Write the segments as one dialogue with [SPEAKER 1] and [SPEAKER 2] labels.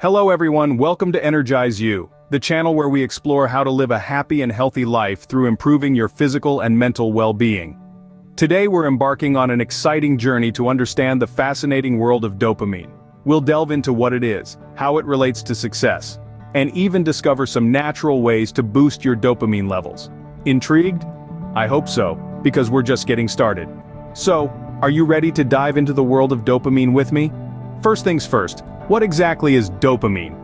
[SPEAKER 1] Hello everyone, welcome to Energize You, the channel where we explore how to live a happy and healthy life through improving your physical and mental well-being. Today we're embarking on an exciting journey to understand the fascinating world of dopamine. We'll delve into what it is, how it relates to success, and even discover some natural ways to boost your dopamine levels. Intrigued? I hope so, because we're just getting started. So, are you ready to dive into the world of dopamine with me? First things first, what exactly is dopamine?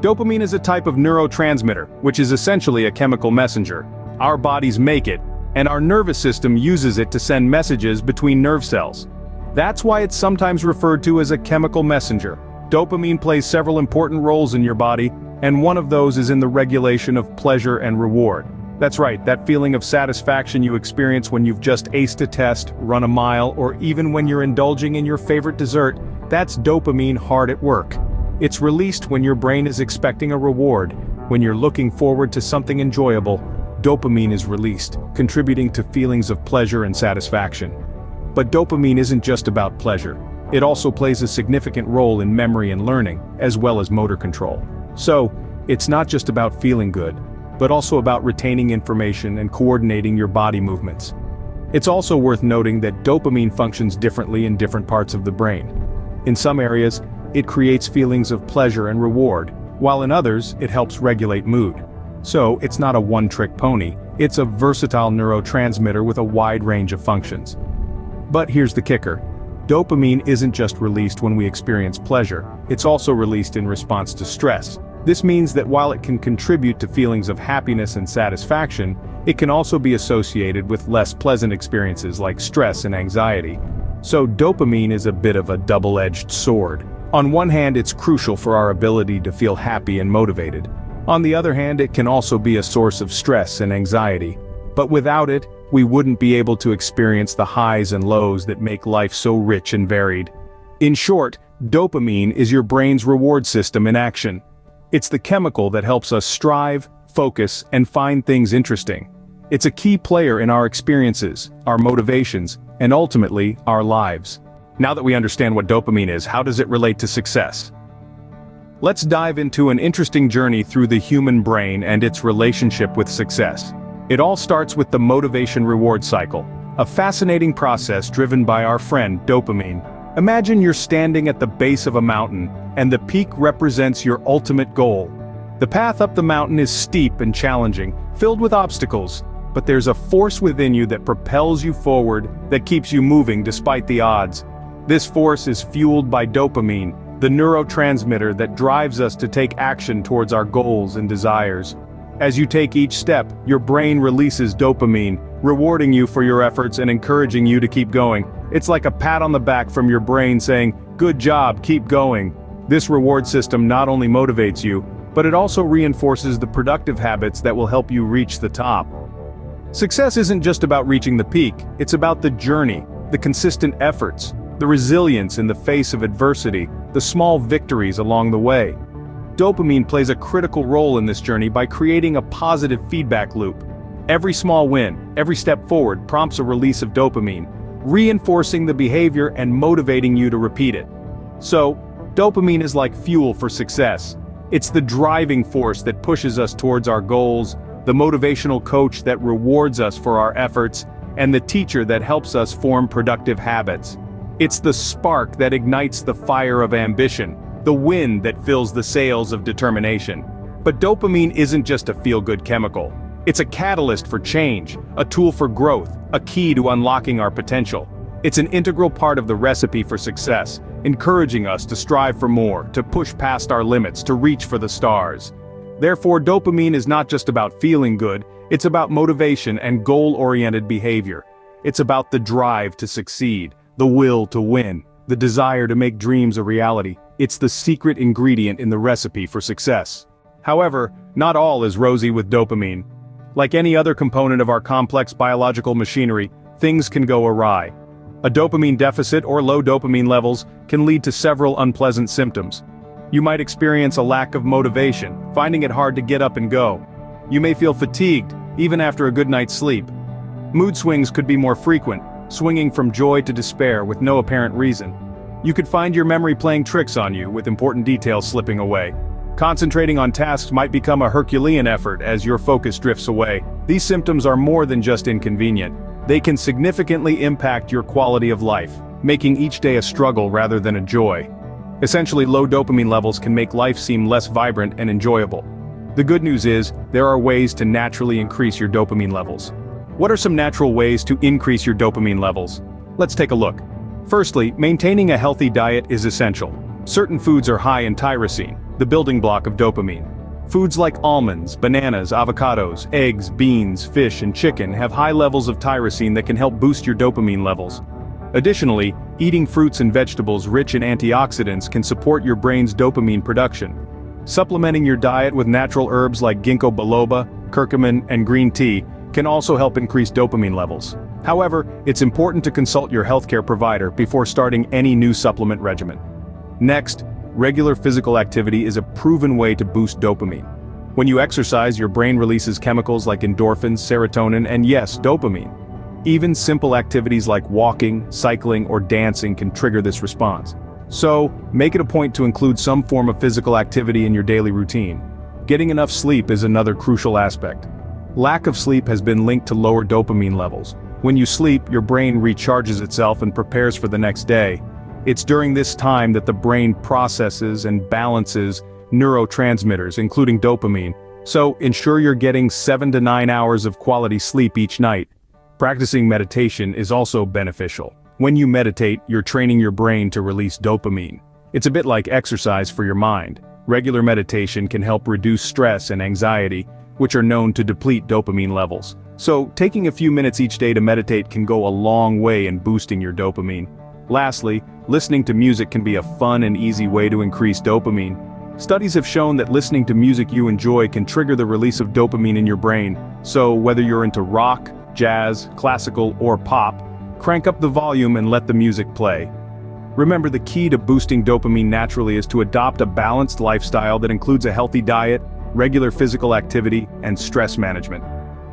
[SPEAKER 1] Dopamine is a type of neurotransmitter, which is essentially a chemical messenger. Our bodies make it, and our nervous system uses it to send messages between nerve cells. That's why it's sometimes referred to as a chemical messenger. Dopamine plays several important roles in your body, and one of those is in the regulation of pleasure and reward. That's right, that feeling of satisfaction you experience when you've just aced a test, run a mile, or even when you're indulging in your favorite dessert, that's dopamine hard at work. It's released when your brain is expecting a reward. When you're looking forward to something enjoyable, dopamine is released, contributing to feelings of pleasure and satisfaction. But dopamine isn't just about pleasure. It also plays a significant role in memory and learning, as well as motor control. So, it's not just about feeling good, but also about retaining information and coordinating your body movements. It's also worth noting that dopamine functions differently in different parts of the brain. In some areas, it creates feelings of pleasure and reward, while in others, it helps regulate mood. So, it's not a one-trick pony, it's a versatile neurotransmitter with a wide range of functions. But here's the kicker. Dopamine isn't just released when we experience pleasure, it's also released in response to stress. This means that while it can contribute to feelings of happiness and satisfaction, it can also be associated with less pleasant experiences like stress and anxiety. So dopamine is a bit of a double-edged sword. On one hand, it's crucial for our ability to feel happy and motivated. On the other hand, it can also be a source of stress and anxiety. But without it, we wouldn't be able to experience the highs and lows that make life so rich and varied. In short, dopamine is your brain's reward system in action. It's the chemical that helps us strive, focus, and find things interesting. It's a key player in our experiences, our motivations, and ultimately, our lives. Now that we understand what dopamine is, how does it relate to success? Let's dive into an interesting journey through the human brain and its relationship with success. It all starts with the motivation-reward cycle, a fascinating process driven by our friend dopamine. Imagine you're standing at the base of a mountain, and the peak represents your ultimate goal. The path up the mountain is steep and challenging, filled with obstacles, but there's a force within you that propels you forward, that keeps you moving despite the odds. This force is fueled by dopamine, the neurotransmitter that drives us to take action towards our goals and desires. As you take each step, your brain releases dopamine, rewarding you for your efforts and encouraging you to keep going. It's like a pat on the back from your brain saying, "Good job, keep going." This reward system not only motivates you, but it also reinforces the productive habits that will help you reach the top. Success isn't just about reaching the peak, it's about the journey, the consistent efforts, the resilience in the face of adversity, the small victories along the way. Dopamine plays a critical role in this journey by creating a positive feedback loop. Every small win, every step forward prompts a release of dopamine, reinforcing the behavior and motivating you to repeat it. So, dopamine is like fuel for success. It's the driving force that pushes us towards our goals, the motivational coach that rewards us for our efforts, and the teacher that helps us form productive habits. It's the spark that ignites the fire of ambition, the wind that fills the sails of determination. But dopamine isn't just a feel-good chemical. It's a catalyst for change, a tool for growth, a key to unlocking our potential. It's an integral part of the recipe for success, encouraging us to strive for more, to push past our limits, to reach for the stars. Therefore, dopamine is not just about feeling good, it's about motivation and goal-oriented behavior. It's about the drive to succeed, the will to win, the desire to make dreams a reality. It's the secret ingredient in the recipe for success. However, not all is rosy with dopamine. Like any other component of our complex biological machinery, things can go awry. A dopamine deficit or low dopamine levels can lead to several unpleasant symptoms. You might experience a lack of motivation, finding it hard to get up and go. You may feel fatigued, even after a good night's sleep. Mood swings could be more frequent, swinging from joy to despair with no apparent reason. You could find your memory playing tricks on you, with important details slipping away. Concentrating on tasks might become a Herculean effort as your focus drifts away. These symptoms are more than just inconvenient. They can significantly impact your quality of life, making each day a struggle rather than a joy. Essentially, low dopamine levels can make life seem less vibrant and enjoyable. The good news is, there are ways to naturally increase your dopamine levels. What are some natural ways to increase your dopamine levels? Let's take a look. Firstly, maintaining a healthy diet is essential. Certain foods are high in tyrosine, the building block of dopamine. Foods like almonds, bananas, avocados, eggs, beans, fish, and chicken have high levels of tyrosine that can help boost your dopamine levels. Additionally, eating fruits and vegetables rich in antioxidants can support your brain's dopamine production. Supplementing your diet with natural herbs like ginkgo biloba, curcumin, and green tea can also help increase dopamine levels. However, it's important to consult your healthcare provider before starting any new supplement regimen. Next, regular physical activity is a proven way to boost dopamine. When you exercise, your brain releases chemicals like endorphins, serotonin, and yes, dopamine. Even simple activities like walking, cycling, or dancing can trigger this response. So, make it a point to include some form of physical activity in your daily routine. Getting enough sleep is another crucial aspect. Lack of sleep has been linked to lower dopamine levels. When you sleep, your brain recharges itself and prepares for the next day. It's during this time that the brain processes and balances neurotransmitters, including dopamine. So, ensure you're getting 7 to 9 hours of quality sleep each night. Practicing meditation is also beneficial. When you meditate, you're training your brain to release dopamine. It's a bit like exercise for your mind. Regular meditation can help reduce stress and anxiety, which are known to deplete dopamine levels. So, taking a few minutes each day to meditate can go a long way in boosting your dopamine. Lastly, listening to music can be a fun and easy way to increase dopamine. Studies have shown that listening to music you enjoy can trigger the release of dopamine in your brain. So, whether you're into rock, jazz, classical, or pop, crank up the volume and let the music play. Remember, the key to boosting dopamine naturally is to adopt a balanced lifestyle that includes a healthy diet, regular physical activity, and stress management.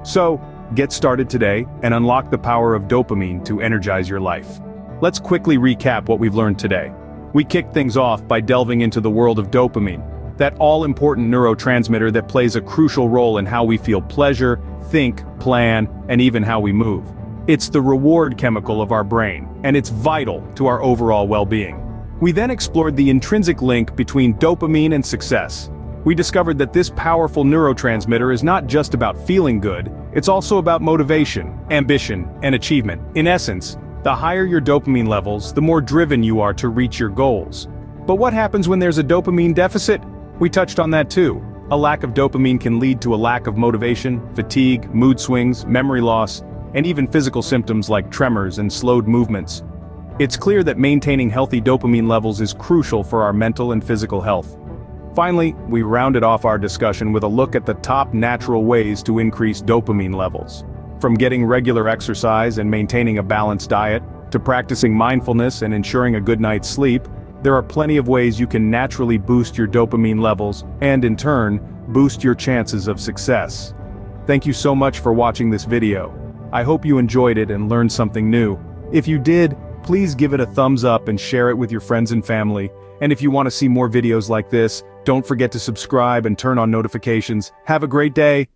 [SPEAKER 1] So, get started today and unlock the power of dopamine to energize your life. Let's quickly recap what we've learned today. We kicked things off by delving into the world of dopamine, that all-important neurotransmitter that plays a crucial role in how we feel pleasure, think, plan, and even how we move. It's the reward chemical of our brain, and it's vital to our overall well-being. We then explored the intrinsic link between dopamine and success. We discovered that this powerful neurotransmitter is not just about feeling good, it's also about motivation, ambition, and achievement. In essence, the higher your dopamine levels, the more driven you are to reach your goals. But what happens when there's a dopamine deficit? We touched on that too. A lack of dopamine can lead to a lack of motivation, fatigue, mood swings, memory loss, and even physical symptoms like tremors and slowed movements. It's clear that maintaining healthy dopamine levels is crucial for our mental and physical health. Finally, we rounded off our discussion with a look at the top natural ways to increase dopamine levels. From getting regular exercise and maintaining a balanced diet, to practicing mindfulness and ensuring a good night's sleep, there are plenty of ways you can naturally boost your dopamine levels and, in turn, boost your chances of success. Thank you so much for watching this video. I hope you enjoyed it and learned something new. If you did, please give it a thumbs up and share it with your friends and family. And if you want to see more videos like this, don't forget to subscribe and turn on notifications. Have a great day.